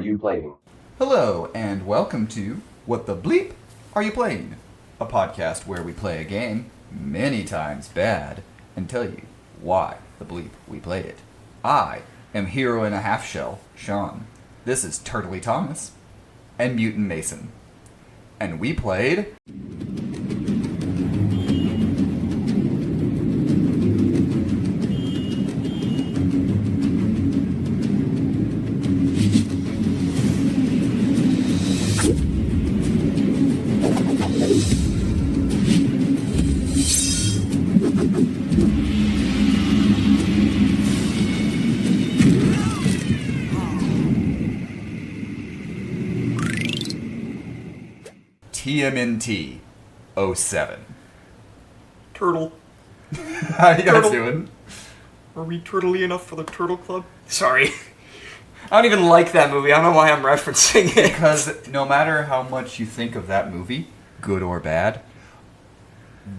you playing? Hello, and welcome to What the Bleep Are You Playing? A podcast where we play a game, many times bad, and tell you why the bleep we played it. I am Hero in a Half Shell, Shawn. This is Turtley Thomas and Mutant Mason. And we played... Tmnt 07. Turtle. How you guys doing? Are we turtly enough for the Turtle Club? Sorry. I don't even like that movie. I don't know why I'm referencing it. Because no matter how much you think of that movie, good or bad,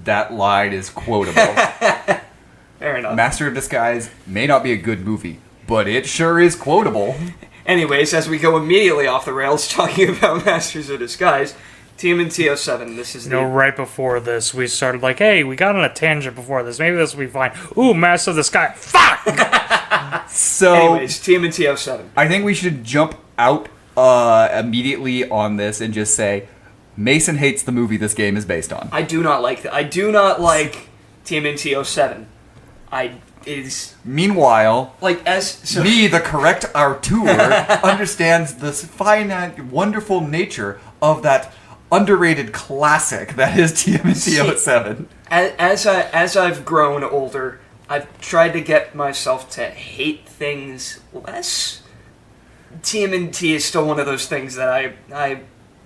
that line is quotable. Fair enough. Master of Disguise may not be a good movie, but it sure is quotable. Anyways, as we go immediately off the rails talking about Masters of Disguise, Tmnt 07, this is right before this, we started like, hey, we got on a tangent before this. Maybe this will be fine. Ooh, Master of the Sky. Fuck! So, anyways, Tmnt 07. I think we should jump out immediately on this and just say, Mason hates the movie this game is based on. I do not like that. I do not like Tmnt 07. Meanwhile, me, the correct auteur, understands the finite, wonderful nature of that underrated classic that is Tmnt 07. As I've grown older, I've tried to get myself to hate things less. TMNT is still one of those things that I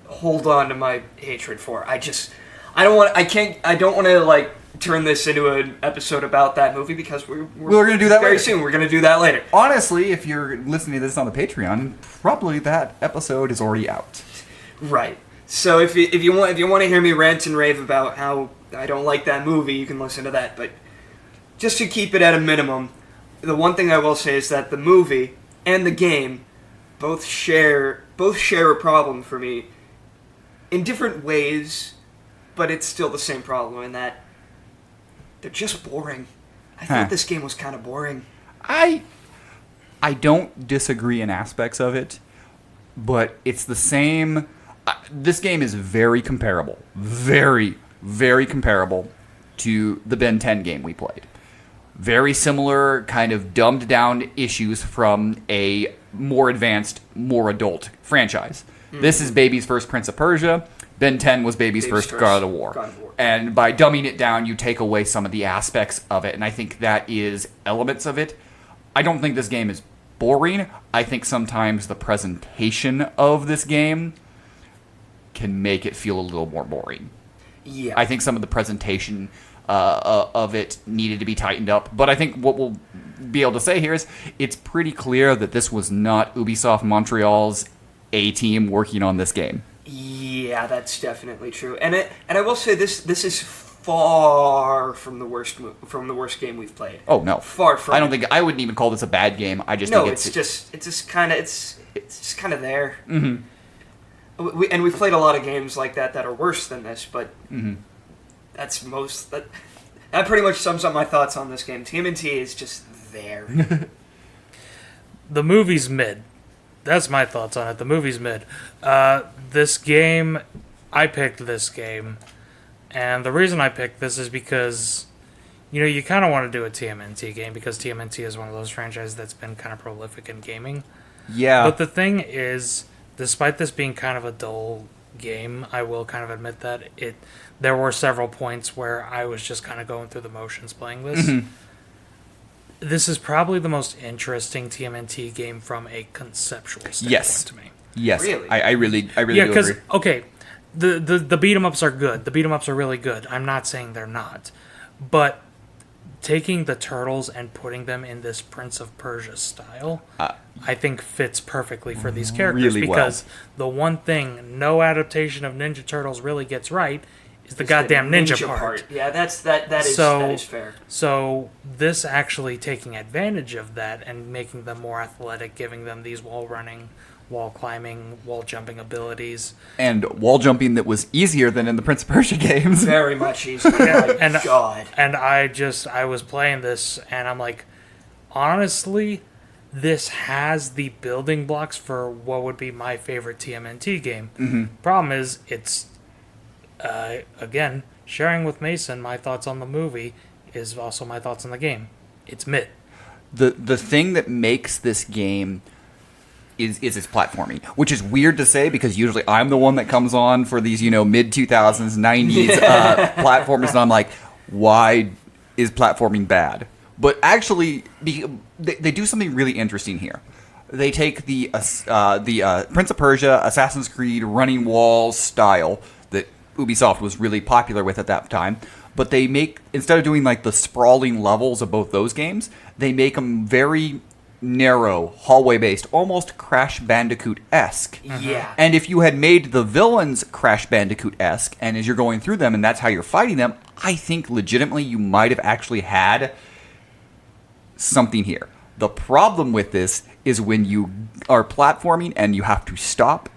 hold on to my hatred for. I don't want to turn this into an episode about that movie because we're going to do that very later. soon. We're going to do that later. Honestly, if you're listening to this on the Patreon, probably that episode is already out. Right. So if you want to hear me rant and rave about how I don't like that movie, you can listen to that. But just to keep it at a minimum, the one thing I will say is that the movie and the game both share a problem for me in different ways, but it's still the same problem in that they're just boring. I thought this game was kind of boring. I don't disagree in aspects of it, but it's the same. This game is very comparable. Very, very comparable to the Ben 10 game we played. Very similar, kind of dumbed down issues from a more advanced, more adult franchise. Mm-hmm. This is Baby's first Prince of Persia. Ben 10 was Baby's first God of War. And by dumbing it down, you take away some of the aspects of it, and I think that is elements of it. I don't think this game is boring. I think sometimes the presentation of this game can make it feel a little more boring. Yeah. I think some of the presentation of it needed to be tightened up, but I think what we'll be able to say here is it's pretty clear that this was not Ubisoft Montreal's A-team working on this game. Yeah, that's definitely true. And I will say this is far from the worst game we've played. Oh no, far from. I wouldn't even call this a bad game. I just think it's just kind of there. Mm-hmm. We've played a lot of games like that are worse than this, but that pretty much sums up my thoughts on this game. TMNT is just there. The movie's mid. That's my thoughts on it. The movie's mid. This game, I picked this game, and the reason I picked this is because, you kind of want to do a TMNT game because TMNT is one of those franchises that's been kind of prolific in gaming. Yeah. But the thing is, despite this being kind of a dull game, I will kind of admit that there were several points where I was just kind of going through the motions playing this. Mm-hmm. This is probably the most interesting TMNT game from a conceptual standpoint to me. Yes, really? I really do agree. Yeah, because, okay, the beat-em-ups are good. The beat-em-ups are really good. I'm not saying they're not. But taking the turtles and putting them in this Prince of Persia style, I think fits perfectly for these characters. Really because the one thing no adaptation of Ninja Turtles really gets right is the goddamn ninja part. Yeah, that is fair. So this actually taking advantage of that and making them more athletic, giving them these wall running wall climbing, wall jumping abilities. And wall jumping that was easier than in the Prince of Persia games. Very much easier. Oh my God. And I was playing this, and I'm like, honestly, this has the building blocks for what would be my favorite TMNT game. Mm-hmm. Problem is, it's, again, sharing with Mason my thoughts on the movie is also my thoughts on the game. It's mid. The thing that makes this game is its platforming, which is weird to say because usually I'm the one that comes on for these, mid 2000s, 90s platformers, and I'm like, why is platforming bad? But actually, they do something really interesting here. They take the Prince of Persia, Assassin's Creed, running wall style that Ubisoft was really popular with at that time, but they make, instead of doing like the sprawling levels of both those games, they make them very narrow, hallway-based, almost Crash Bandicoot-esque. Yeah. And if you had made the villains Crash Bandicoot-esque, and as you're going through them and that's how you're fighting them, I think legitimately you might have actually had something here. The problem with this is when you are platforming and you have to stop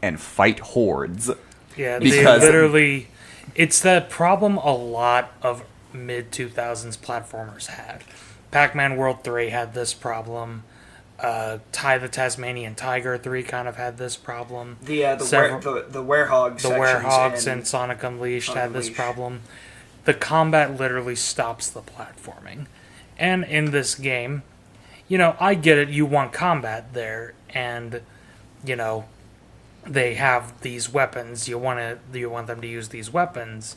and fight hordes. Yeah, Because- they literally... It's the problem a lot of mid-2000s platformers had. Pac-Man World 3 had this problem. Ty the Tasmanian Tiger 3 kind of had this problem. The Werehogs. The Werehogs sections and Sonic Unleashed had this Unleashed. problem. The combat literally stops the platforming. And in this game, I get it, you want combat there, and, they have these weapons. You want them to use these weapons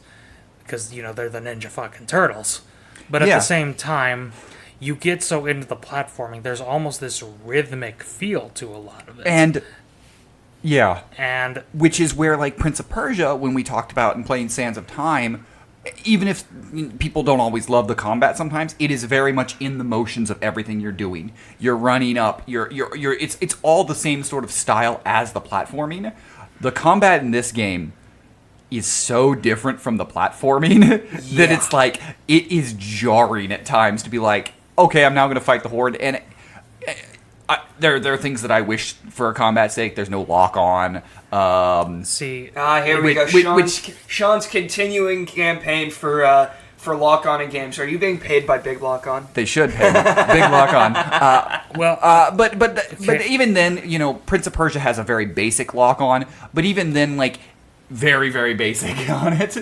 because, they're the Ninja fucking Turtles. But at Yeah. the same time, you get so into the platforming, there's almost this rhythmic feel to a lot of it. And, yeah. And Which is where, like, Prince of Persia, when we talked about in playing Sands of Time, even if people don't always love the combat sometimes, it is very much in the motions of everything you're doing. You're running up, it's all the same sort of style as the platforming. The combat in this game is so different from the platforming that Yeah. it's like, it is jarring at times to be like, okay, I'm now going to fight the horde, and there are things that I wish for a combat sake. There's no lock on. see, Here we go. Which- Shawn's continuing campaign for lock on in games. Are you being paid by Big Lock On? They should pay big lock on. But even then, Prince of Persia has a very basic lock on. But even then, like, very, very basic on it.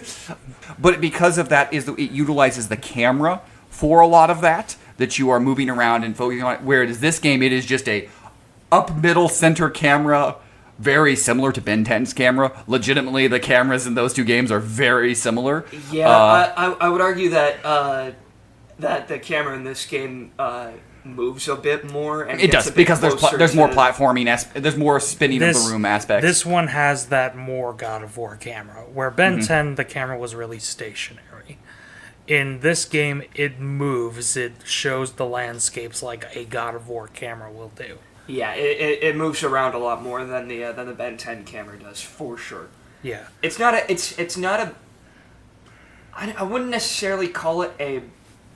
But because of that, it utilizes the camera for a lot of that you are moving around and focusing on. Whereas this game, it is just a up middle center camera, very similar to Ben 10's camera. Legitimately, the cameras in those two games are very similar. Yeah, I would argue that that the camera in this game moves a bit more. And It gets does, a bit because closer there's more to- platforming, there's more spinning of the room aspects. This one has that more God of War camera, where Ben 10, the camera was really stationary. In this game, it moves. It shows the landscapes like a God of War camera will do. Yeah, it moves around a lot more than the Ben 10 camera does, for sure. Yeah. It's not a. I wouldn't necessarily call it a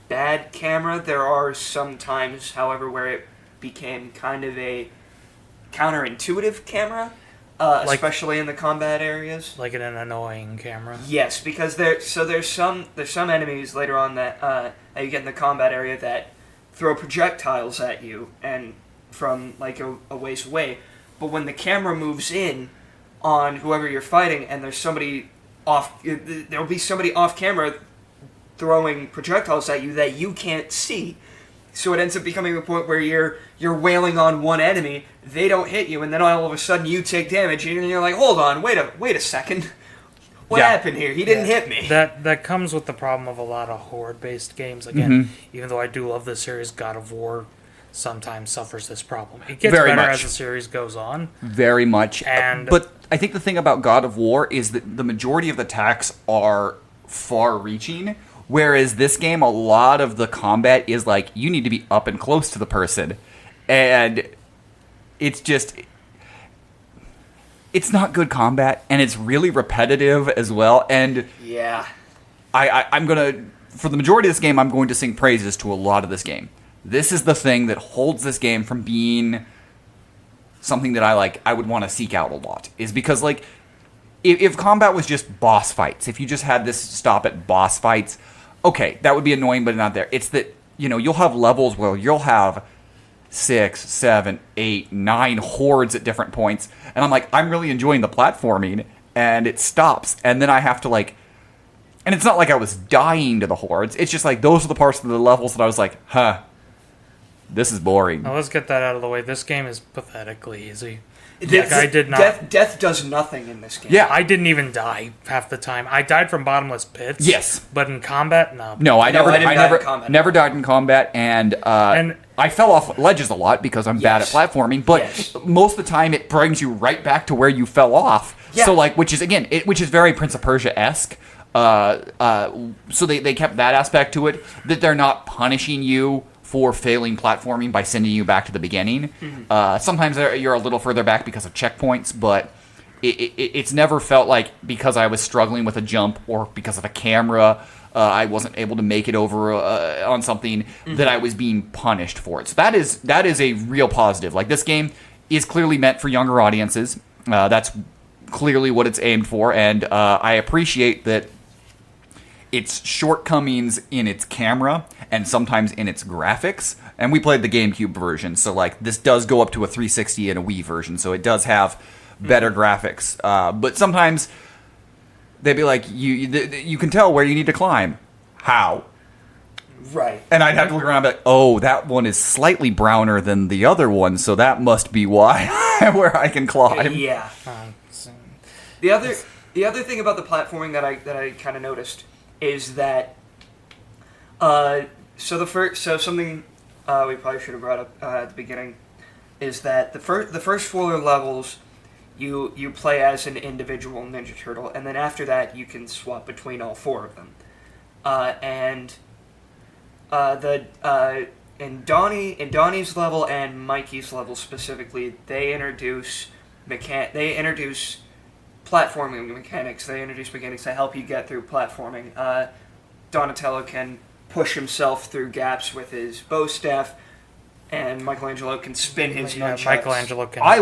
bad camera. There are some times, however, where it became kind of a counterintuitive camera, especially in the combat areas. Like an annoying camera. Yes, because there's some enemies later on that you get in the combat area that throw projectiles at you and from like a ways away. But when the camera moves in on whoever you're fighting, and there's somebody there'll be somebody off camera throwing projectiles at you that you can't see. So it ends up becoming a point where you're wailing on one enemy, they don't hit you, and then all of a sudden you take damage, and you're like, hold on, wait a second. What happened here? He didn't hit me. That comes with the problem of a lot of horde-based games. Again, even though I do love the series, God of War sometimes suffers this problem. It gets Very better much. as the series goes on. Very much. And- but I think the thing about God of War is that the majority of the attacks are far-reaching, whereas this game, a lot of the combat is like, you need to be up and close to the person. And it's just... It's not good combat, and it's really repetitive as well. And Yeah. I'm going to... For the majority of this game, I'm going to sing praises to a lot of this game. This is the thing that holds this game from being something that I would want to seek out a lot. Is because, like, if combat was just boss fights, if you just had this stop at boss fights, okay, that would be annoying, but not there. It's that, you'll have levels where you'll have 6, 7, 8, 9 hordes at different points, and I'm like, I'm really enjoying the platforming, and it stops, and then I have to, like, and it's not like I was dying to the hordes, it's just like, those are the parts of the levels that I was like, this is boring. Now let's get that out of the way. This game is pathetically easy. I did not. Death does nothing in this game. Yeah. I didn't even die half the time. I died from bottomless pits. Yes. But in combat, no. No, I didn't die never, in combat. never died in combat, and I fell off ledges a lot because I'm bad at Yes. platforming. But Yes. most of the time, it brings you right back to where you fell off. Yeah. So, like, which is very Prince of Persia-esque. So they kept that aspect to it, that they're not punishing you for failing platforming by sending you back to the beginning. Sometimes you're a little further back because of checkpoints, but it's never felt like because I was struggling with a jump or because of a camera, I wasn't able to make it over on something that I was being punished for it. So that is a real positive. Like, this game is clearly meant for younger audiences. That's clearly what it's aimed for, and I appreciate that its shortcomings in its camera and sometimes in its graphics. And we played the GameCube version, so, like, this does go up to a 360 and a Wii version, so it does have better graphics. But sometimes they'd be like, you can tell where you need to climb. How? Right. And I'd have to look around and be like, oh, that one is slightly browner than the other one, so that must be why where I can climb. Yeah. The other thing about the platforming that I kind of noticed is that something we probably should have brought up at the beginning is that the first 4 levels you play as an individual Ninja Turtle, and then after that you can swap between all 4 of them. In Donnie's level and Mikey's level specifically, they introduce platforming mechanics. They introduce mechanics that help you get through platforming. Donatello can push himself through gaps with his bow staff, and Michelangelo can spin his nunchucks. Michelangelo can. I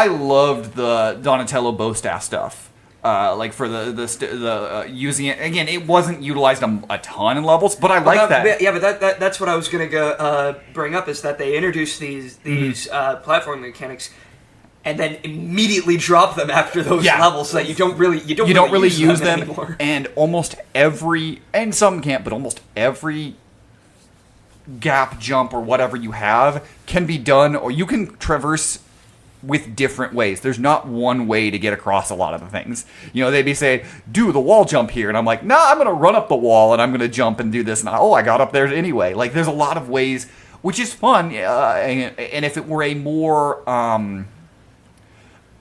loved the Donatello bow staff stuff. Like, for the using it again, it wasn't utilized a ton in levels, but I like that. Yeah, but that's what I was gonna bring up, is that they introduce these platforming mechanics, and then immediately drop them after those levels, so that you don't really use them anymore. And almost every, and some can't, but almost every gap, jump, or whatever you have can be done, or you can traverse with different ways. There's not one way to get across a lot of the things. They'd be saying, do the wall jump here, and I'm like, nah, I'm going to run up the wall, and I'm going to jump and do this, and I got up there anyway. Like, there's a lot of ways, which is fun, and if it were a more,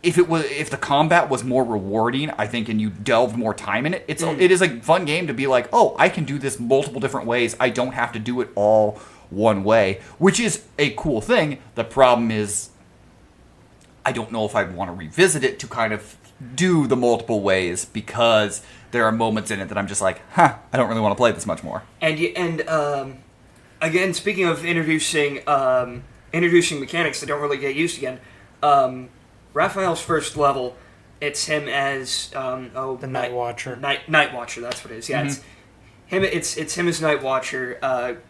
if the combat was more rewarding, I think, and you delved more time in it, it is a fun game to be like, oh, I can do this multiple different ways. I don't have to do it all one way, which is a cool thing. The problem is, I don't know if I'd want to revisit it to kind of do the multiple ways, because there are moments in it that I'm just like, I don't really want to play this much more. And again, speaking of introducing mechanics that don't really get used again, Raphael's first level, it's him as the Night Watcher. Night Watcher, that's what it is. Yeah, it's him as Night Watcher.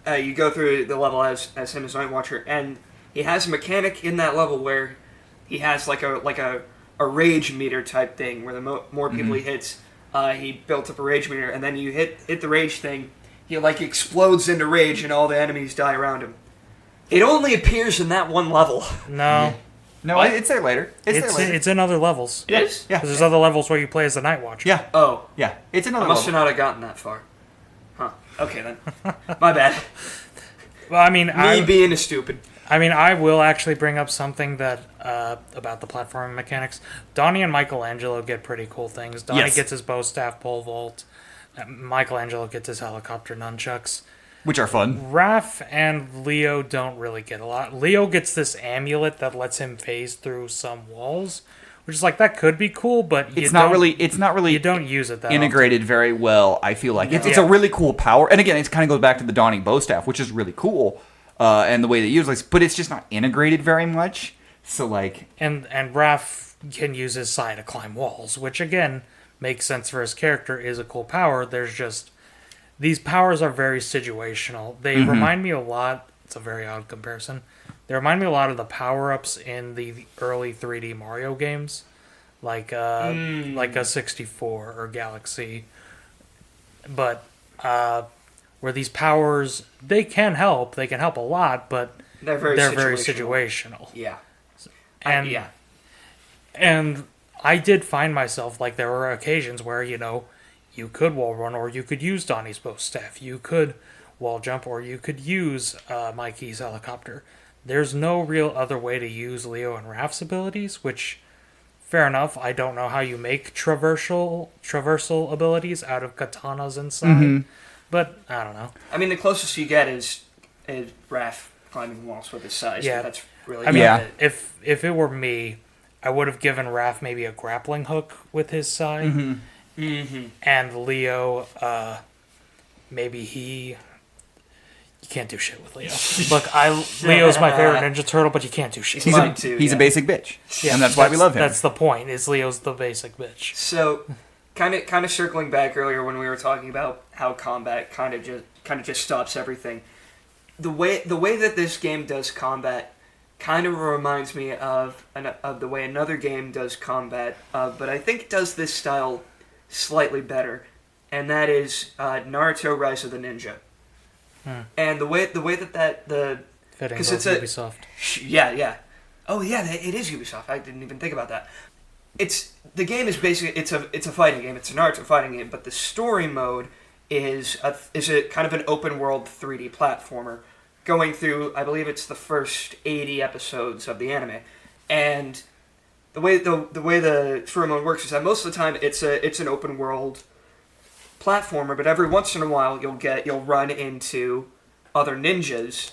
You go through the level as him as Night Watcher, and he has a mechanic in that level where he has like a rage meter type thing, where the more people he hits, he built up a rage meter, and then you hit the rage thing, he like explodes into rage, and all the enemies die around him. It only appears in that one level. No. No, it's there later. It's in other levels. It is? Yeah. 'Cause there's other levels where you play as the Night Watcher. Yeah. Oh. Yeah. It's another I must level. not have gotten that far. Huh. Okay, then. My bad. Well, I mean, Me being a stupid. I will actually bring up something that about the platforming mechanics. Donnie and Michelangelo get pretty cool things. Donnie gets his bow staff pole vault. Michelangelo gets his helicopter nunchucks. Which are fun. Raph and Leo don't really get a lot. Leo gets this amulet that lets him phase through some walls, which is like, that could be cool, but It's not really you don't use it that integrated very well, I feel like. It's a really cool power. And again, it kind of goes back to the Donnie bow staff, which is really cool, and the way they use it, but it's just not integrated very much. So, like... And Raph can use his sai to climb walls, which, again, makes sense for his character, is a cool power. There's just... These powers are very situational. They remind me a lot... It's a very odd comparison. They remind me a lot of the power-ups in the early 3D Mario games. Like a 64 or Galaxy. But where these powers, they can help a lot, but They're very situational. situational. Yeah. And I did find myself, like, there were occasions where, you could wall run, or you could use Donnie's bow staff, you could wall jump, or you could use Mikey's helicopter. There's no real other way to use Leo and Raph's abilities, which, fair enough, I don't know how you make traversal abilities out of katanas inside, but I don't know. I mean, the closest you get is Raph climbing walls with his size. Yeah. But that's really I mean, Yeah. if it were me, I would have given Raph maybe a grappling hook with his side, and Leo, maybe he. You can't do shit with Leo. Look, Leo's my favorite Ninja Turtle, but you can't do shit. He's mine too, He's yeah. a basic bitch, Yeah, and that's why we love him. That's the point. Is Leo's the basic bitch? So, kind of circling back earlier when we were talking about how combat kind of just stops everything. The way that this game does combat kind of reminds me of the way another game does combat, but I think it does this style slightly better, and that is Naruto: Rise of the Ninja. And the way that the Fitting 'cause both it's Ubisoft. yeah. Oh yeah, it is Ubisoft. I didn't even think about that. The game is basically it's a fighting game. It's a Naruto fighting game, but the story mode is a kind of an open world 3D platformer going through. I believe it's the first 80 episodes of the anime, and the way the story mode works is that most of the time it's an open world platformer, but every once in a while you'll run into other ninjas,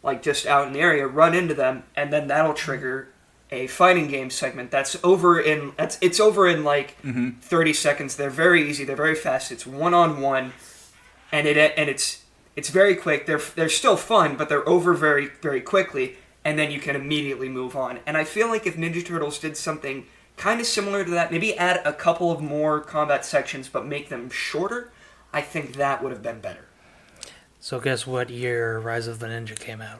like just out in the area, run into them, and then that'll trigger a fighting game segment that's over in like 30 seconds. They're very easy, they're very fast. It's one-on-one, and it's very quick. They're still fun, but they're over very, very quickly, and then you can immediately move on. And I feel like if Ninja Turtles did something kind of similar to that, maybe add a couple of more combat sections, but make them shorter, I think that would have been better. So guess what year Rise of the Ninja came out?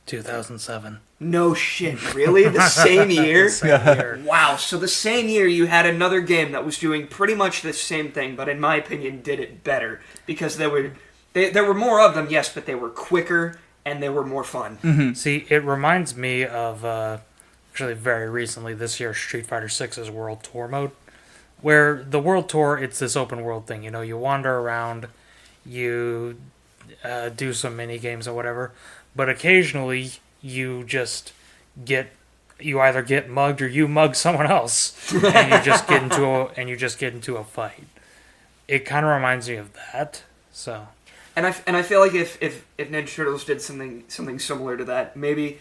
2007. No shit, really? The same year? Same year. Wow, so the same year you had another game that was doing pretty much the same thing, but in my opinion did it better, because there were more of them, yes, but they were quicker and they were more fun. See, it reminds me of actually very recently this year Street Fighter 6's World Tour mode, where the World Tour, it's this open world thing. You wander around, you do some mini games or whatever, but occasionally you either get mugged or you mug someone else, and you just get into a fight. It kind of reminds me of that. So, And I feel like if Ninja Turtles did something similar to that, maybe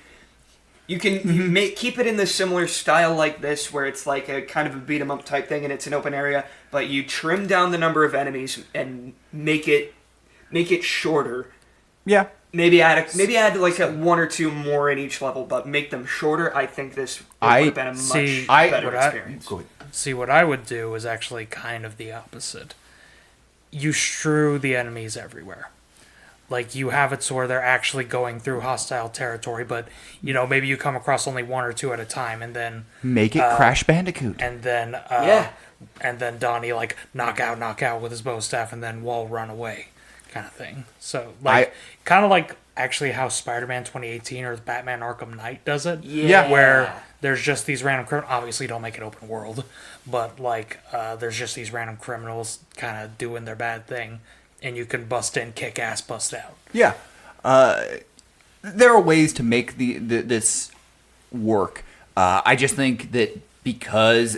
you can keep it in the similar style like this, where it's like a kind of a beat 'em up type thing, and it's an open area, but you trim down the number of enemies and make it shorter. Yeah. Maybe add like one or two more in each level, but make them shorter. I think this would have been a much better experience. Go ahead. See, what I would do is actually kind of the opposite. You strew the enemies everywhere. Like, you have it so where they're actually going through hostile territory, but, maybe you come across only one or two at a time, and then... Make it Crash Bandicoot. And then... And then Donnie, like, knock out with his bow staff, and then wall run away, kind of thing. So, kind of like, actually, how Spider-Man 2018 or Batman Arkham Knight does it. Yeah. Where there's just these random criminals. Obviously, don't make it open world, but, there's just these random criminals kind of doing their bad thing, and you can bust in, kick ass, bust out. Yeah. There are ways to make this work. I just think that because...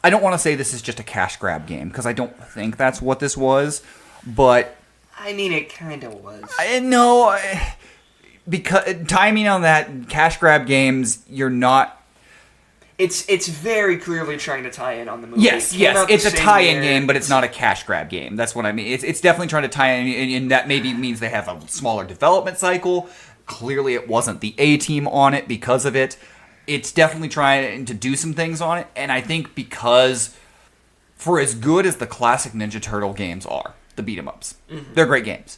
I don't want to say this is just a cash grab game, because I don't think that's what this was, but... I mean, it kind of was. Because timing on that, cash grab games, you're not... It's very clearly trying to tie in on the movie. Yes, it's a tie-in game, but it's not a cash grab game. That's what I mean. It's definitely trying to tie in, and that maybe means they have a smaller development cycle. Clearly, it wasn't the A-team on it because of it. it's definitely trying to do some things on it, and I think because for as good as the classic Ninja Turtle games are, the beat 'em ups, they're great games.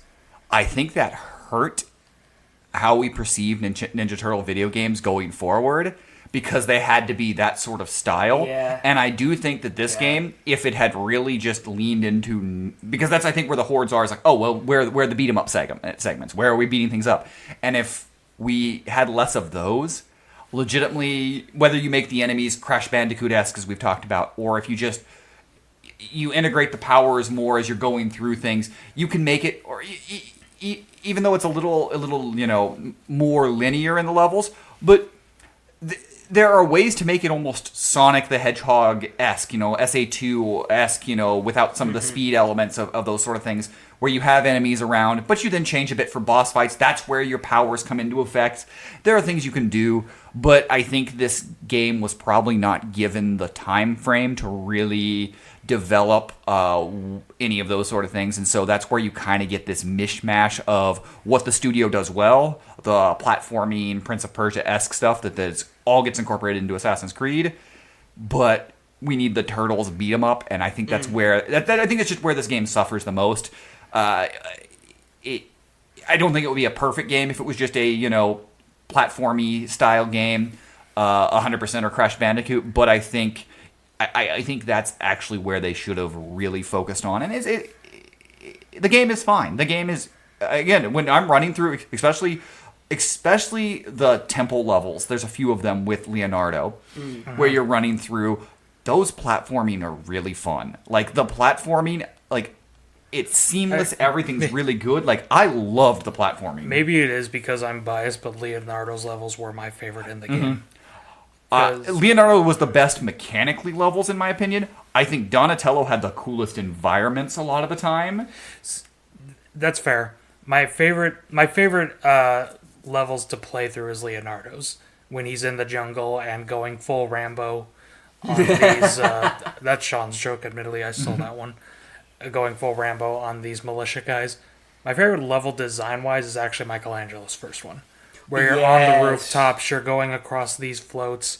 I think that hurt how we perceive Ninja Turtle video games going forward because they had to be that sort of style. Yeah. And I do think that this game, if it had really just leaned into... Because that's, I think, where the hordes are. Is like, oh, well, where are the beat 'em up segments? Where are we beating things up? And if we had less of those, legitimately, whether you make the enemies Crash Bandicoot-esque, as we've talked about, or if you just... You integrate the powers more as you're going through things, you can make it... or even though it's a little, you know, more linear in the levels, but there are ways to make it almost Sonic the Hedgehog-esque, you know, SA2-esque, you know, without some of the speed elements of those sort of things, where you have enemies around, but you then change a bit for boss fights. That's where your powers come into effect. There are things you can do, but I think this game was probably not given the time frame to really develop any of those sort of things, and so that's where you kind of get this mishmash of what the studio does well, the platforming Prince of Persia-esque stuff that all gets incorporated into Assassin's Creed, but we need the Turtles beat 'em up, and I think that's where I think that's just where this game suffers the most. I don't think it would be a perfect game if it was just a, you know, platformy style game, 100% or Crash Bandicoot, but I think that's actually where they should have really focused on. And the game is fine. The game is, again, when I'm running through, especially the temple levels, there's a few of them with Leonardo, where you're running through, those platforming are really fun. Like, the platforming, like, it's seamless, everything's really good. Like, I loved the platforming. Maybe it is because I'm biased, but Leonardo's levels were my favorite in the game. Leonardo was the best mechanically levels, in my opinion. I think Donatello had the coolest environments a lot of the time. That's fair. My favorite levels to play through is Leonardo's. When he's in the jungle and going full Rambo on these... that's Shawn's joke, admittedly. I stole that one. Going full Rambo on these militia guys. My favorite level design-wise is actually Michelangelo's first one. Where you're on the rooftops, you're going across these floats.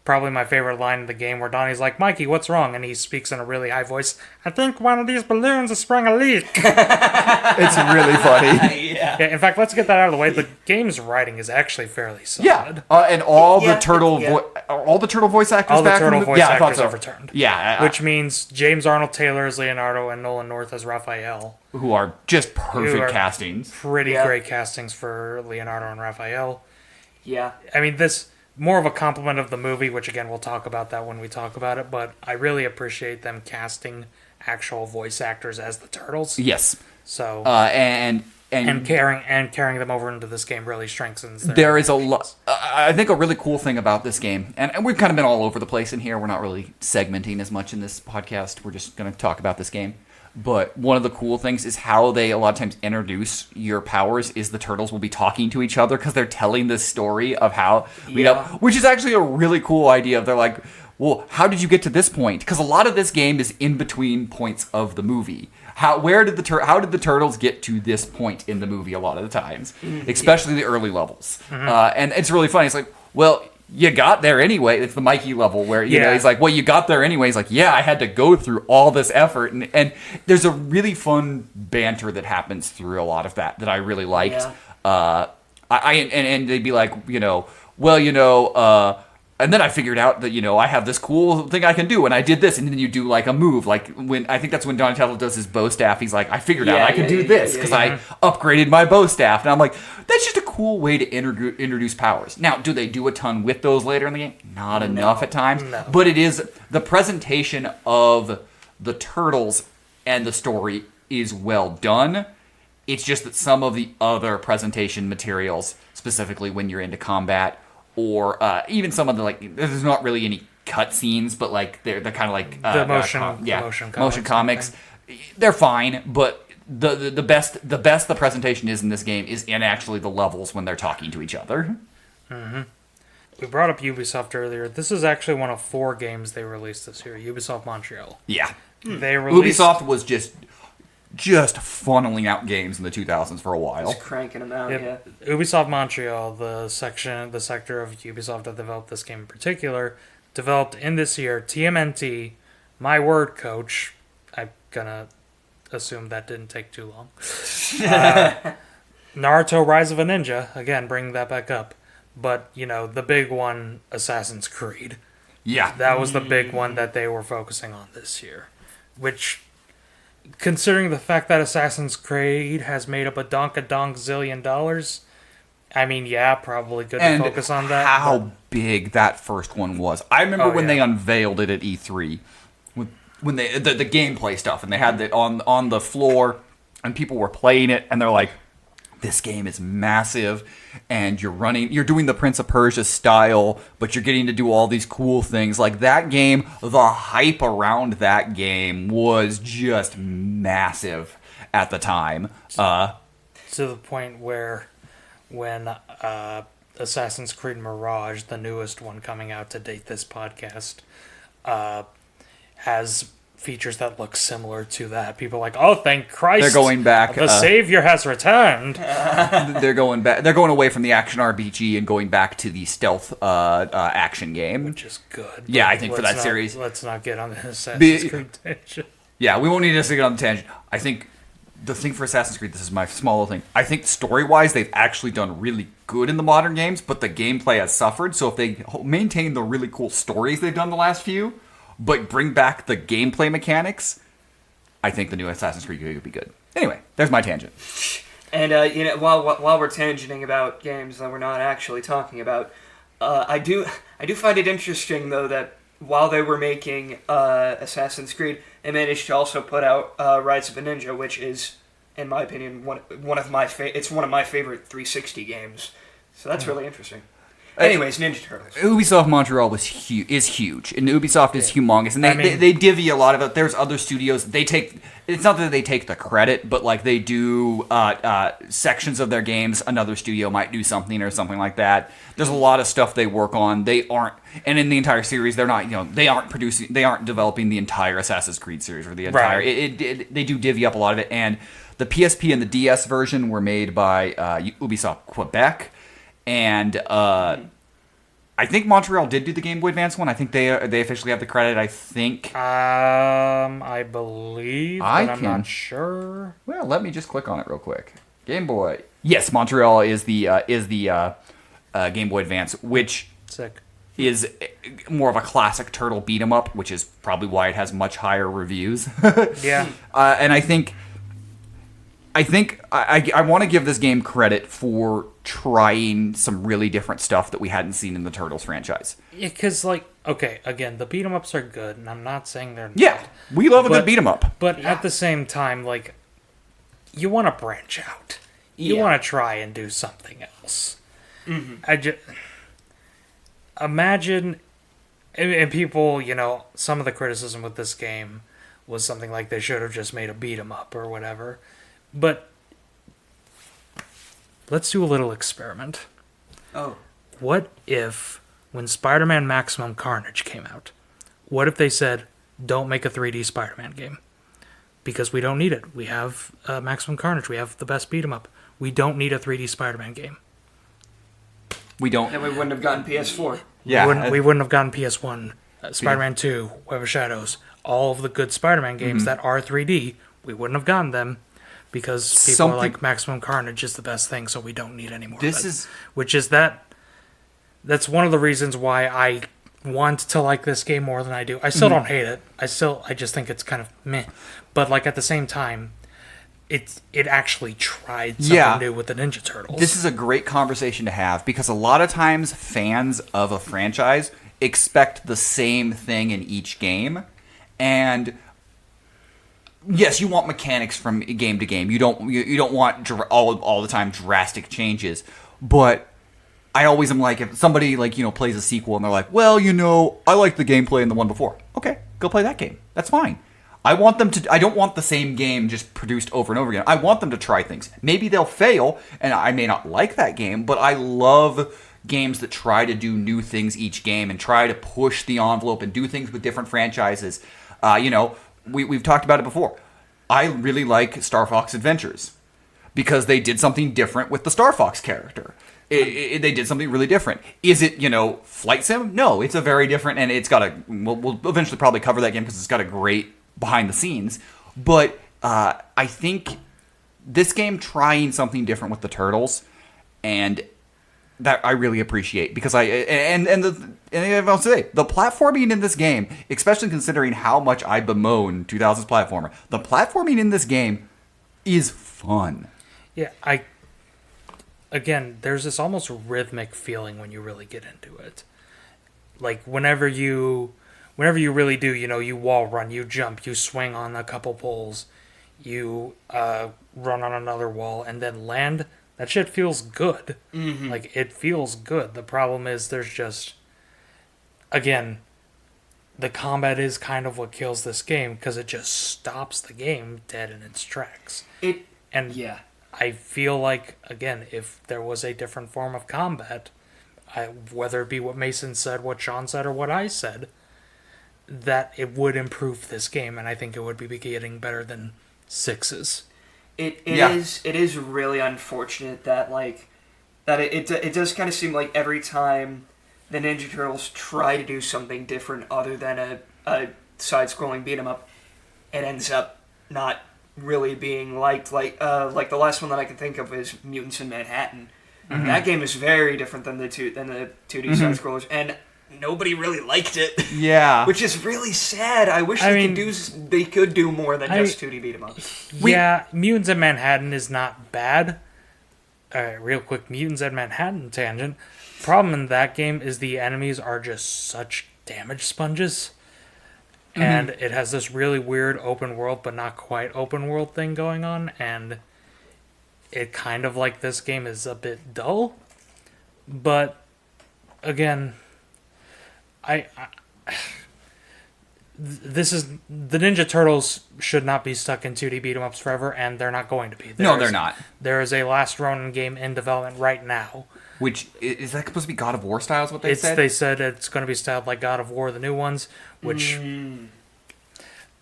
Probably my favorite line in the game, where Donnie's like, "Mikey, what's wrong?" And he speaks in a really high voice. "I think one of these balloons has sprung a leak." It's really funny. Yeah. Yeah, in fact, let's get that out of the way. The game's writing is actually fairly solid. Yeah, and all the turtle voice actors All the back turtle from voice I thought actors so. have returned. Yeah, Which means James Arnold Taylor as Leonardo and Nolan North as Raphael. who are just perfect castings. Pretty great castings for Leonardo and Raphael. Yeah. I mean, this more of a compliment of the movie, which again we'll talk about that when we talk about it. But I really appreciate them casting actual voice actors as the turtles. Yes. So and carrying them over into this game really strengthens. There is a lot. I think a really cool thing about this game, and we've kind of been all over the place in here. We're not really segmenting as much in this podcast. We're just going to talk about this game. But one of the cool things is how they a lot of times introduce your powers is the turtles will be talking to each other because they're telling this story of how, which is actually a really cool idea. They're like, well, how did you get to this point? Because a lot of this game is in between points of the movie. How did the turtles get to this point in the movie a lot of the times, especially the early levels? And it's really funny. It's like, well, you got there anyway. It's the Mikey level where you know he's like, well, you got there anyway. He's like, yeah, I had to go through all this effort, and there's a really fun banter that happens through a lot of that I really liked. Yeah. And they'd be like, you know, well, you know. And then I figured out that, you know, I have this cool thing I can do, and I did this, and then you do, like, a move. Like, when I think that's when Donatello does his bow staff, he's like, I figured out I could do this, because I upgraded my bow staff. And I'm like, that's just a cool way to introduce powers. Now, do they do a ton with those later in the game? Not enough at times. No. But it is, the presentation of the turtles and the story is well done. It's just that some of the other presentation materials, specifically when you're into combat, or even some of the, like, there's not really any cutscenes, but like they're kind of like the motion comics. They're fine, but the best the presentation is in this game is in actually the levels when they're talking to each other. Mm-hmm. We brought up Ubisoft earlier. This is actually one of 4 games they released this year. Ubisoft Montreal. Yeah, they released... Ubisoft was just just funneling out games in the 2000s for a while. Just cranking them out, yeah. Ubisoft Montreal, the sector of Ubisoft that developed this game in particular, developed in this year Tmnt, My Word Coach. I'm gonna assume that didn't take too long. Naruto Rise of a Ninja, again, bringing that back up. But, the big one, Assassin's Creed. Yeah. That was the big one that they were focusing on this year. Which, considering the fact that Assassin's Creed has made up a donk zillion dollars, I mean, yeah, probably good to focus on that. How big that first one was. I remember when they unveiled it at E3, when they the gameplay stuff, and they had it on the floor, and people were playing it, and they're like, this game is massive, and you're doing the Prince of Persia style, but you're getting to do all these cool things. Like that game, the hype around that game was just massive at the time. To the point where when Assassin's Creed Mirage, the newest one coming out to date this podcast, has features that look similar to that. People are like, oh, thank Christ. They're going back. The Savior has returned. They're going back. They're going away from the action RPG and going back to the stealth action game. Which is good. Yeah, I think for that series. Let's not get on the Assassin's Creed tangent. Yeah, we won't need to get on the tangent. I think the thing for Assassin's Creed, this is my small little thing, I think story-wise they've actually done really good in the modern games, but the gameplay has suffered. So if they maintain the really cool stories they've done the last few, but bring back the gameplay mechanics, I think the new Assassin's Creed would be good. Anyway, there's my tangent. And while we're tangenting about games that we're not actually talking about, I do find it interesting though that while they were making Assassin's Creed, they managed to also put out Rise of a Ninja, which is, in my opinion, one of my favorite 360 games. So that's really interesting. Anyways, Ninja Turtles. Ubisoft Montreal is huge, and Ubisoft is humongous, and they divvy a lot of it. There's other studios. It's not that they take the credit, but like they do sections of their games. Another studio might do something or something like that. There's a lot of stuff they work on. They aren't, and in the entire series, they're not. They aren't developing the entire Assassin's Creed series or the entire. Right. They do divvy up a lot of it, and the PSP and the DS version were made by Ubisoft Quebec. And I think Montreal did do the Game Boy Advance one. I think they officially have the credit. I think. I believe, but I'm not sure. Well, let me just click on it real quick. Game Boy. Yes, Montreal is the Game Boy Advance, which is more of a classic turtle beat 'em up, which is probably why it has much higher reviews. Yeah. And I think I want to give this game credit for trying some really different stuff that we hadn't seen in the Turtles franchise. Yeah, because, again, the beat-em-ups are good, and I'm not saying they're not. Yeah, we love a good beat-em-up. But at the same time, you want to branch out. You want to try and do something else. Mm-hmm. Imagine, and people, some of the criticism with this game was something like they should have just made a beat-em-up or whatever. But let's do a little experiment. Oh. What if, when Spider-Man Maximum Carnage came out, what if they said, don't make a 3D Spider-Man game? Because we don't need it. We have Maximum Carnage. We have the best beat-em-up. We don't need a 3D Spider-Man game. We don't. Then we wouldn't have gotten PS4. Yeah. We wouldn't have gotten PS1, Spider-Man 2, Web of Shadows, all of the good Spider-Man games that are 3D. We wouldn't have gotten them. Because people are like, Maximum Carnage is the best thing, so we don't need any more of it. That's one of the reasons why I want to like this game more than I do. I still don't hate it. I just think it's kind of meh. But at the same time, it actually tried something new with the Ninja Turtles. This is a great conversation to have, because a lot of times fans of a franchise expect the same thing in each game, and yes, you want mechanics from game to game. You don't want all the time drastic changes. But I always am like, if somebody plays a sequel and they're like, well, I like the gameplay in the one before. Okay, go play that game. That's fine. I don't want the same game just produced over and over again. I want them to try things. Maybe they'll fail, and I may not like that game, but I love games that try to do new things each game and try to push the envelope and do things with different franchises. We've talked about it before. I really like Star Fox Adventures because they did something different with the Star Fox character. They did something really different. Is it, Flight Sim? No, it's a very different, and it's got we'll eventually probably cover that game because it's got a great behind the scenes. But I think this game trying something different with the turtles, and that I really appreciate because I'll say the platforming in this game, especially considering how much I bemoan 2000s platformer, the platforming in this game is fun. Yeah, again, there's this almost rhythmic feeling when you really get into it. Like whenever you really do, you wall run, you jump, you swing on a couple poles, you run on another wall, and then land. That shit feels good. Mm-hmm. Like, it feels good. The problem is there's just... Again, the combat is kind of what kills this game, because it just stops the game dead in its tracks. Yeah. I feel like, again, if there was a different form of combat, whether it be what Mason said, what Shawn said, or what I said, that it would improve this game, and I think it would be getting better than 6s. It is really unfortunate that it does kind of seem like every time the Ninja Turtles try to do something different other than a side-scrolling beat 'em up, it ends up not really being liked. Like the last one that I can think of is Mutants in Manhattan. Mm-hmm. That game is very different than the 2D mm-hmm. side-scrollers, and nobody really liked it. Yeah, which is really sad. I wish they could do more than just 2D beat 'em ups. Yeah, Mutants in Manhattan is not bad. Alright, real quick, Mutants in Manhattan tangent. Problem in that game is the enemies are just such damage sponges. Mm-hmm. And it has this really weird open world, but not quite open world thing going on, and it kind of like this game is a bit dull. But again, this is the Ninja Turtles should not be stuck in 2D beat 'em ups forever, and they're not going to be. They're not. There is a Last Ronin game in development right now. Which is that supposed to be God of War style? Is what they said? They said it's going to be styled like God of War, the new ones, which it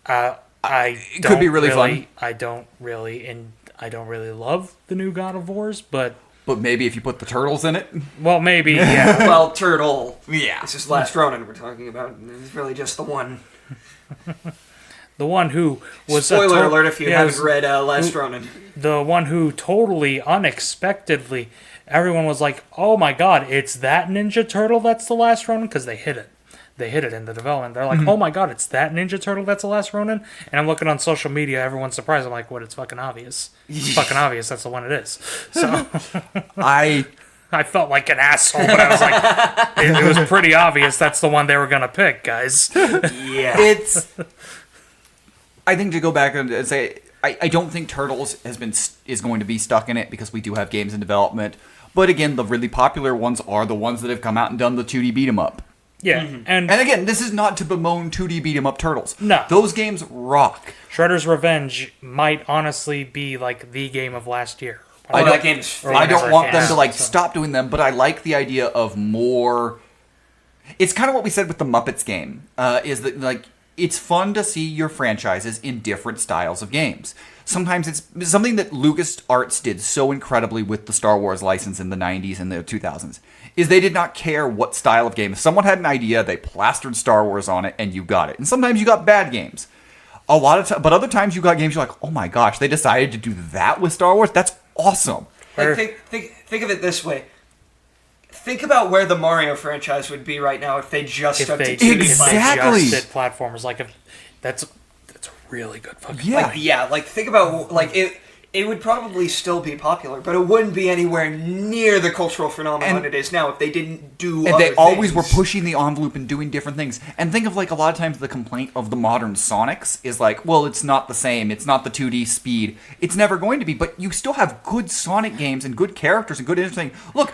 could be really fun. I don't really love the new God of Wars, but maybe if you put the turtles in it? Well, maybe, yeah. Well, Turtle. Yeah. It's just Last Ronin we're talking about. It's really just the one. The one who was... Spoiler alert if you haven't read Last Ronin. The one who totally, unexpectedly, everyone was like, oh my god, it's that Ninja Turtle that's the Last Ronin? Because they hid it. They hid it in the development. They're like, oh my god, it's that Ninja Turtle that's the Last Ronin? And I'm looking on social media, everyone's surprised. I'm like, what, it's fucking obvious. It's fucking obvious, that's the one it is. So I felt like an asshole, but I was like, it was pretty obvious that's the one they were going to pick, guys. Yeah. I think to go back and say, I don't think Turtles is going to be stuck in it because we do have games in development. But again, the really popular ones are the ones that have come out and done the 2D beat 'em up. Yeah, and again, this is not to bemoan 2D beat 'em up Turtles. No, those games rock. Shredder's Revenge might honestly be like the game of last year. I don't want them to stop doing them, but I like the idea of more. It's kind of what we said with the Muppets game. Is that it's fun to see your franchises in different styles of games. Sometimes it's something that LucasArts did so incredibly with the Star Wars license in the 90s and the 2000s, is they did not care what style of game. If someone had an idea, they plastered Star Wars on it and you got it. And sometimes you got bad games. But other times you got games you're like, oh my gosh, they decided to do that with Star Wars? That's awesome. Think of it this way. Think about where the Mario franchise would be right now if they just stuck to 2D. Exactly. If they just did platformers. That's a really good fucking think about it. It would probably still be popular, but it wouldn't be anywhere near the cultural phenomenon it is now if they didn't do. And they always were pushing the envelope and doing different things. And think of a lot of times the complaint of the modern Sonics is well, it's not the same. It's not the 2D speed. It's never going to be. But you still have good Sonic games and good characters and good interesting. Look.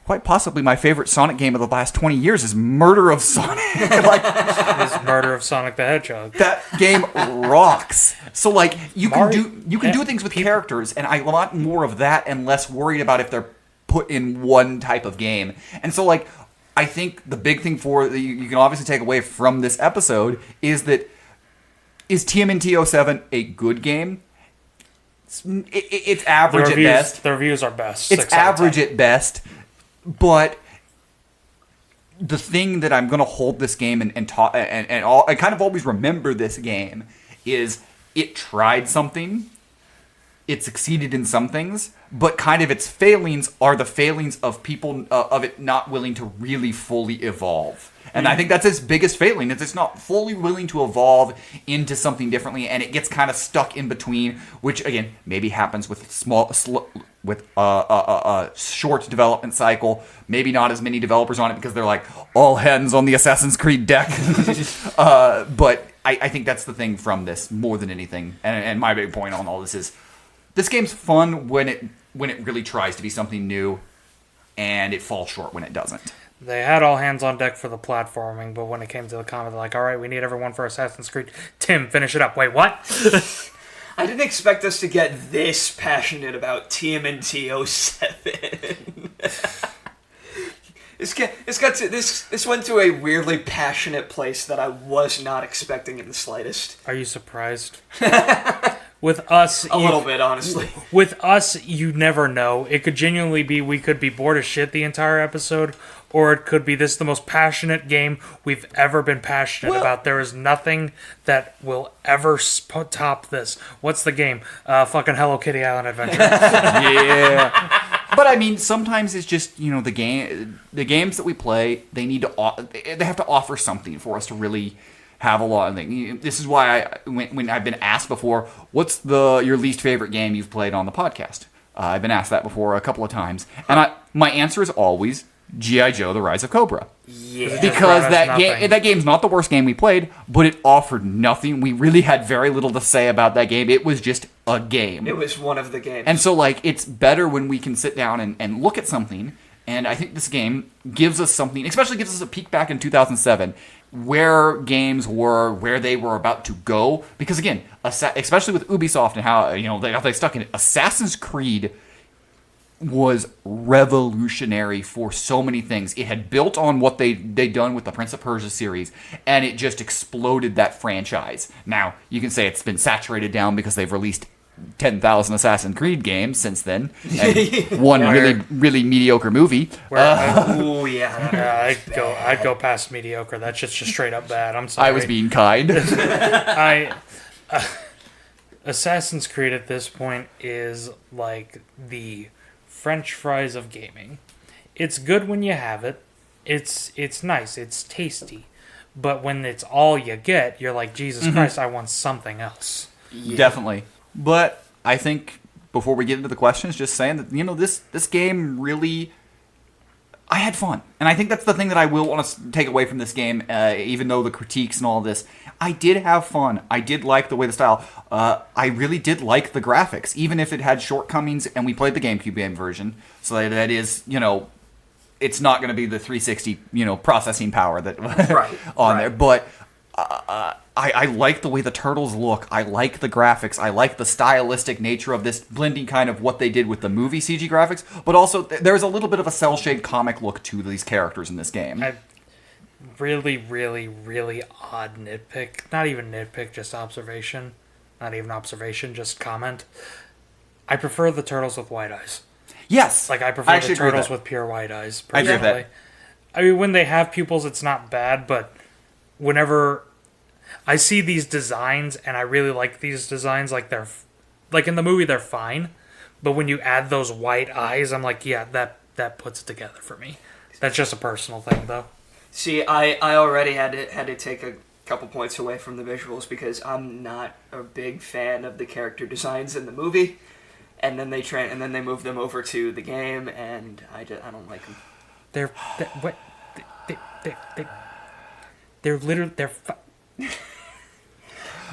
Quite possibly my favorite Sonic game of the last 20 years is Murder of Sonic. It's Murder of Sonic the Hedgehog. That game rocks. So you can do things with characters, and I want more of that and less worried about if they're put in one type of game. And so I think the big thing you can obviously take away from this episode is that Is TMNT 07 a good game? It's average at best. The reviews are best. It's average at best, but the thing that I'm going to hold this game and I kind of always remember this game is it tried something, it succeeded in some things, but kind of its failings are the failings of people of it not willing to really fully evolve. And I think that's its biggest failing, is it's not fully willing to evolve into something differently, and it gets kind of stuck in between, which again maybe happens with a short development cycle. Maybe not as many developers on it because they're like all hands on the Assassin's Creed deck. But I think that's the thing from this more than anything. And my big point on all this is this game's fun when it really tries to be something new, and it falls short when it doesn't. They had all hands on deck for the platforming, but when it came to the combat, they're like, all right, we need everyone for Assassin's Creed. Tim, finish it up. Wait, what? I didn't expect us to get this passionate about TMNT 07. This went to a weirdly passionate place that I was not expecting in the slightest. Are you surprised? With us... A little bit, honestly. With us, you never know. It could genuinely be we could be bored as shit the entire episode, or it could be this is the most passionate game we've ever been passionate about. There is nothing that will ever top this. What's the game? Fucking Hello Kitty Island Adventure. Yeah. But I mean, sometimes it's just, the games that we play, they have to offer something for us to really have a lot of things. This is why when I've been asked before, what's your least favorite game you've played on the podcast? I've been asked that before a couple of times, and my answer is always G.I. Joe: The Rise of Cobra. Yeah. Because that game's not the worst game we played, but it offered nothing. We really had very little to say about that game. It was just a game. It was one of the games. And so, it's better when we can sit down and look at something, and I think this game gives us something, especially gives us a peek back in 2007, where games were, where they were about to go. Because again, especially with Ubisoft and how they stuck in it, Assassin's Creed was revolutionary for so many things. It had built on what they'd done with the Prince of Persia series, and it just exploded that franchise. Now, you can say it's been saturated down because they've released 10,000 Assassin's Creed games since then, and one really, really mediocre movie. Oh yeah, I'd go past mediocre. That's just straight up bad. I'm sorry. I was being kind. Assassin's Creed at this point is like the French fries of gaming. It's good when you have it. It's nice. It's tasty. But when it's all you get, you're like, Jesus Christ, I want something else. Yeah. Definitely. But I think before we get into the questions, just saying that, this game really, I had fun. And I think that's the thing that I will want to take away from this game, even though the critiques and all this. I did have fun. I did like the way the style. I really did like the graphics, even if it had shortcomings, and we played the GameCube game version. So that is, it's not going to be the 360, processing power that on there. But I like the way the turtles look. I like the graphics. I like the stylistic nature of this, blending kind of what they did with the movie CG graphics, but also there's a little bit of a cell-shade comic look to these characters in this game. Really, really, really odd nitpick. Not even nitpick, just observation. Not even observation, just comment. I prefer the turtles with white eyes. Yes! I prefer the turtles with pure white eyes, personally. I agree with that. I mean, when they have pupils, it's not bad, but whenever I see these designs, and I really like these designs, they're... in the movie, they're fine, but when you add those white eyes, I'm like, yeah, that puts it together for me. That's just a personal thing, though. See, I already had to take a couple points away from the visuals because I'm not a big fan of the character designs in the movie, and then they move them over to the game, and I don't like them. They're literally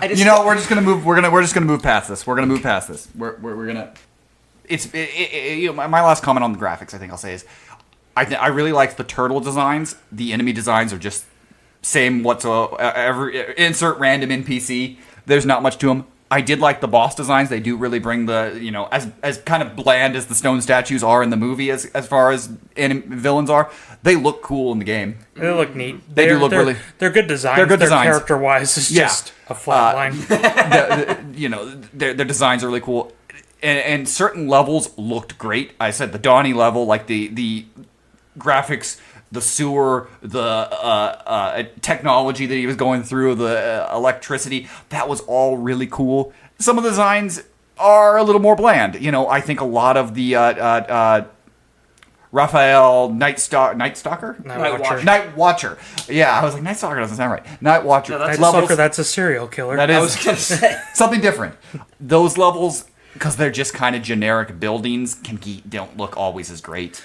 we're just gonna move. We're just gonna move past this. We're gonna move past this. We're gonna. My last comment on the graphics, I think I'll say is, I really like the turtle designs. The enemy designs are just same whatsoever. Insert random NPC. There's not much to them. I did like the boss designs. They do really bring the, as kind of bland as the stone statues are in the movie as far as villains are, they look cool in the game. They look neat. They do look really... They're good designs. They're good designs. Character-wise, it's just a flat line. Their designs are really cool. And certain levels looked great. I said the Donnie level, like the graphics, the sewer, the technology that he was going through, the electricity, that was all really cool. Some of the designs are a little more bland. I think a lot of the Raphael Night Watcher. Yeah, I was like, Night Stalker doesn't sound right. Night Watcher. No, Night Stalker, that's a serial killer. That is, I was going to say. something different. Those levels, because they're just kind of generic buildings, don't look always as great.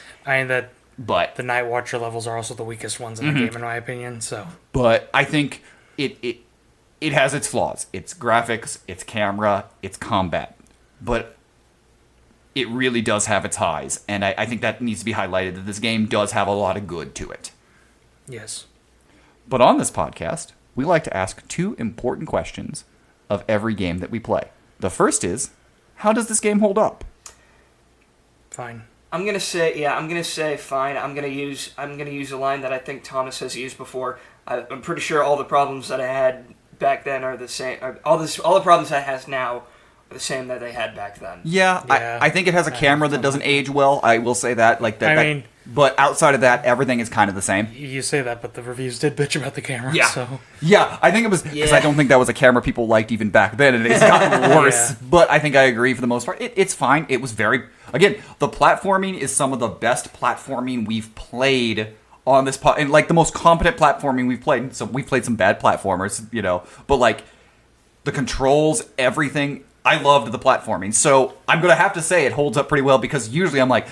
But the Night Watcher levels are also the weakest ones in the game, in my opinion. So, but I think it has its flaws. Its graphics, its camera, its combat, but it really does have its highs, and I think that needs to be highlighted. That this game does have a lot of good to it. yes. But on this podcast, we like to ask 2 important questions of every game that we play. The first is, how does this game hold up? Fine. I'm gonna say fine. I'm gonna use a line that I think Thomas has used before. I'm pretty sure all the problems that I had back then are the same. All the problems I have now are the same that they had back then. Yeah. I think it has a camera that doesn't age well. I will say that. But outside of that, everything is kind of the same. You say that, but the reviews did bitch about the camera. Yeah. So. Yeah, I think it was because I don't think that was a camera people liked even back then, and it's gotten worse. Yeah. But I think I agree for the most part. It's fine. It was again, the platforming is some of the best platforming we've played on this and like the most competent platforming we've played. So we've played some bad platformers, but like the controls, everything. I loved the platforming. So I'm gonna have to say it holds up pretty well because usually I'm like,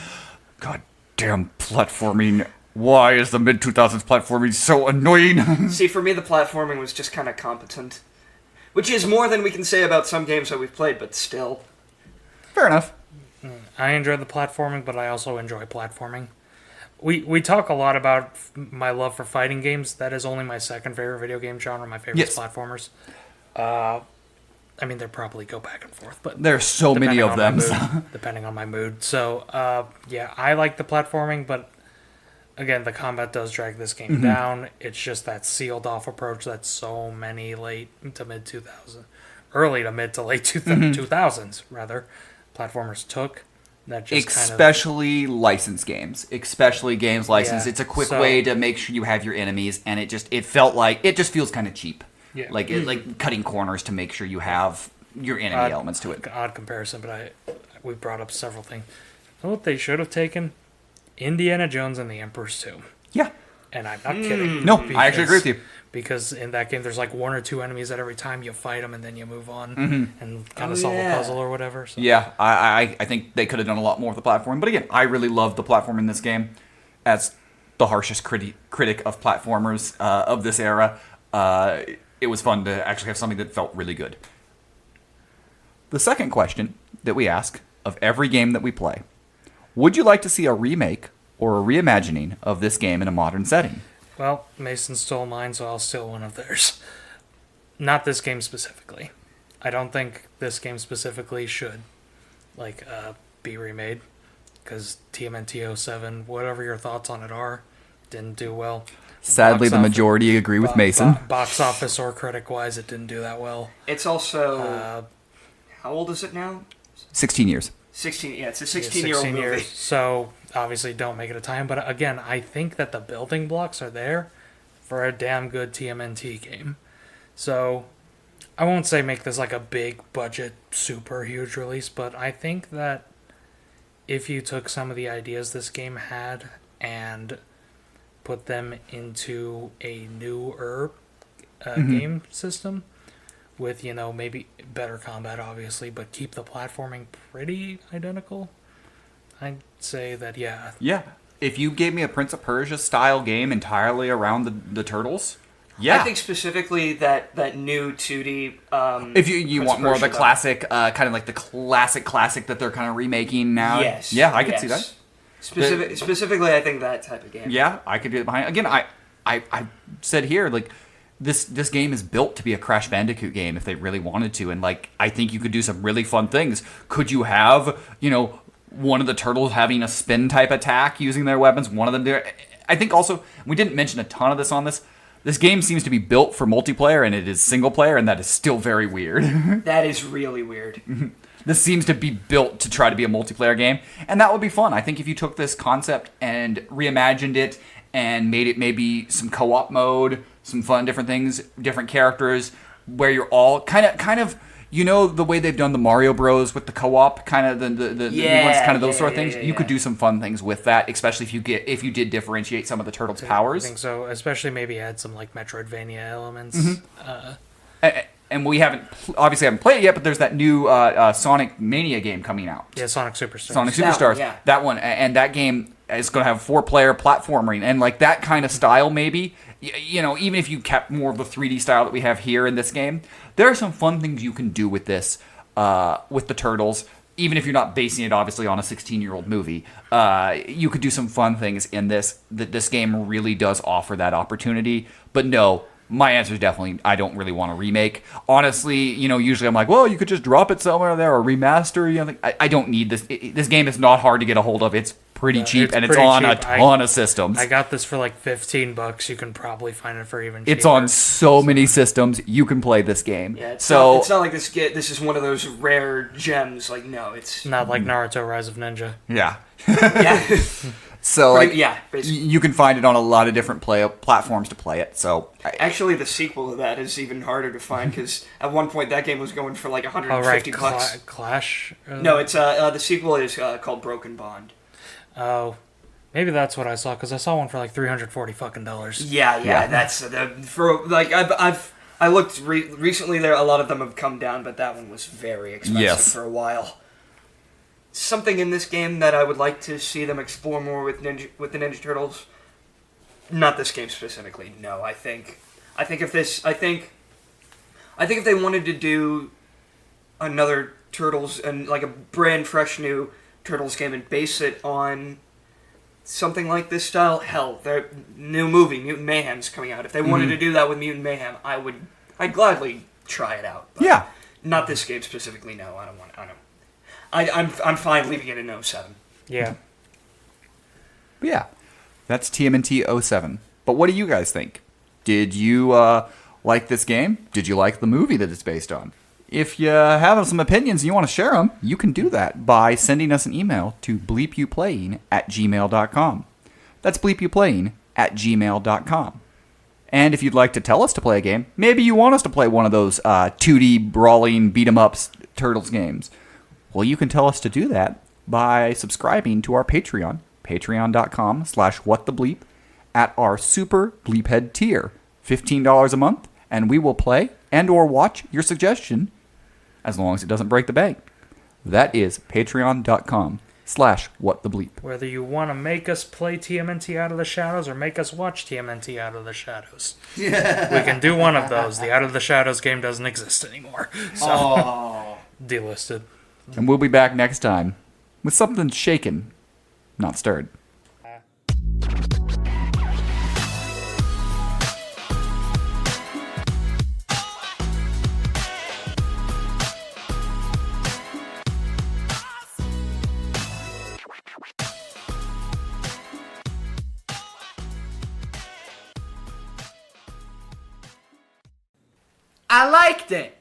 God damn platforming. Why is the mid-2000s platforming so annoying? See, for me, the platforming was just kind of competent. Which is more than we can say about some games that we've played, but still. Fair enough. I enjoy the platforming, but I also enjoy platforming. We talk a lot about my love for fighting games. That is only my second favorite video game genre. My favorite is platformers. They probably go back and forth, but there's so many of them. Depending on my mood. So, I like the platforming, but again, the combat does drag this game down. It's just that sealed off approach that so many early to mid to late 2000s, rather, platformers took. That just especially licensed games. Especially games licensed. Yeah, it's a quick way to make sure you have your enemies, and it just feels kind of cheap. Yeah. Like cutting corners to make sure you have your enemy elements to it. Odd comparison, but we brought up several things. You know what they should have taken? Indiana Jones and the Emperor's Tomb. Yeah. And I'm not kidding. No, I actually agree with you. Because in that game, there's like 1 or 2 enemies that every time you fight them and then you move on and kind of solve a puzzle or whatever. So. Yeah, I think they could have done a lot more with the platform. But again, I really love the platform in this game. As the harshest critic of platformers of this era, it was fun to actually have something that felt really good. The second question that we ask of every game that we play, would you like to see a remake or a reimagining of this game in a modern setting? Well, Mason stole mine, so I'll steal one of theirs. Not this game specifically. I don't think this game specifically should be remade, because Tmnt 07, whatever your thoughts on it are, didn't do well. Sadly, the majority agree with Mason. Box office or critic-wise, it didn't do that well. It's also... how old is it now? 16 years. 16, yeah, it's a 16-year-old movie. Years. So, obviously, don't make it a time. But again, I think that the building blocks are there for a damn good TMNT game. So, I won't say make this like a big budget, super huge release, but I think that if you took some of the ideas this game had and put them into a newer game system with, maybe better combat, obviously, but keep the platforming pretty identical, I'd say that, yeah. Yeah. If you gave me a Prince of Persia style game entirely around the turtles, yeah. I think specifically that new 2D... if you want more of the classic, kind of like the classic that they're kind of remaking now. Yes. Yeah, I could see that. Specifically, I think that type of game. Yeah, I could get behind. Again, I said here, like, this game is built to be a Crash Bandicoot game if they really wanted to, and like I think you could do some really fun things. Could you have one of the turtles having a spin type attack using their weapons? One of them there. I think also we didn't mention a ton of this on this. This game seems to be built for multiplayer, and it is single player, and that is still very weird. That is really weird. This seems to be built to try to be a multiplayer game, and that would be fun. I think if you took this concept and reimagined it and made it maybe some co-op mode, some fun different things, different characters, where you're all kind of the way they've done the Mario Bros with the co-op, kind of the new ones, kind of those sort of things. You could do some fun things with that, especially if you did differentiate some of the turtles' powers. I think so, especially maybe add some like Metroidvania elements. And we obviously haven't played it yet, but there's that new Sonic Mania game coming out. Yeah, Sonic Superstars. Sonic Superstars. That one, and that game is going to have 4-player platforming, and like that kind of style maybe. Even if you kept more of the 3D style that we have here in this game, there are some fun things you can do with this, with the turtles. Even if you're not basing it obviously on a 16-year-old movie, you could do some fun things in this. This game really does offer that opportunity. But no, my answer is definitely I don't really want a remake. Honestly, usually I'm like, well, you could just drop it somewhere there or remaster. I don't need this. This game is not hard to get a hold of. It's pretty cheap, and it's on a ton of systems. I got this for like $15. You can probably find it for even cheaper. It's on so many systems. You can play this game. Yeah, it's not like this is one of those rare gems. Like, no, it's not like Naruto Rise of Ninja. Yeah. Yeah. So basically. You can find it on a lot of different platforms to play it. So actually, the sequel to that is even harder to find because at one point that game was going for like $150. Clash. No, it's the sequel is called Broken Bond. Oh, maybe that's what I saw because I saw one for like $340 fucking dollars. Yeah. That's for like I looked recently. There a lot of them have come down, but that one was very expensive for a while. Something in this game that I would like to see them explore more with the Ninja Turtles. Not this game specifically. No, I think if they wanted to do another Turtles and like a brand fresh new Turtles game and base it on something like this style, hell, their new movie Mutant Mayhem's coming out. If they wanted to do that with Mutant Mayhem, I'd gladly try it out. But yeah, not this game specifically. No, I don't want. I'm fine leaving it in 07. Yeah. Yeah. That's TMNT 07. But what do you guys think? Did you like this game? Did you like the movie that it's based on? If you have some opinions and you want to share them, you can do that by sending us an email to bleepyouplaying@gmail.com. That's bleepyouplaying@gmail.com. And if you'd like to tell us to play a game, maybe you want us to play one of those 2D brawling beat-em-ups Turtles games, well, you can tell us to do that by subscribing to our Patreon, patreon.com/whatthebleep, at our super bleephead tier, $15 a month, and we will play and or watch your suggestion as long as it doesn't break the bank. That is patreon.com/whatthebleep. Whether you want to make us play TMNT Out of the Shadows or make us watch TMNT Out of the Shadows. Yeah. We can do one of those. The Out of the Shadows game doesn't exist anymore. So, delisted. And we'll be back next time with something shaken, not stirred. I liked it.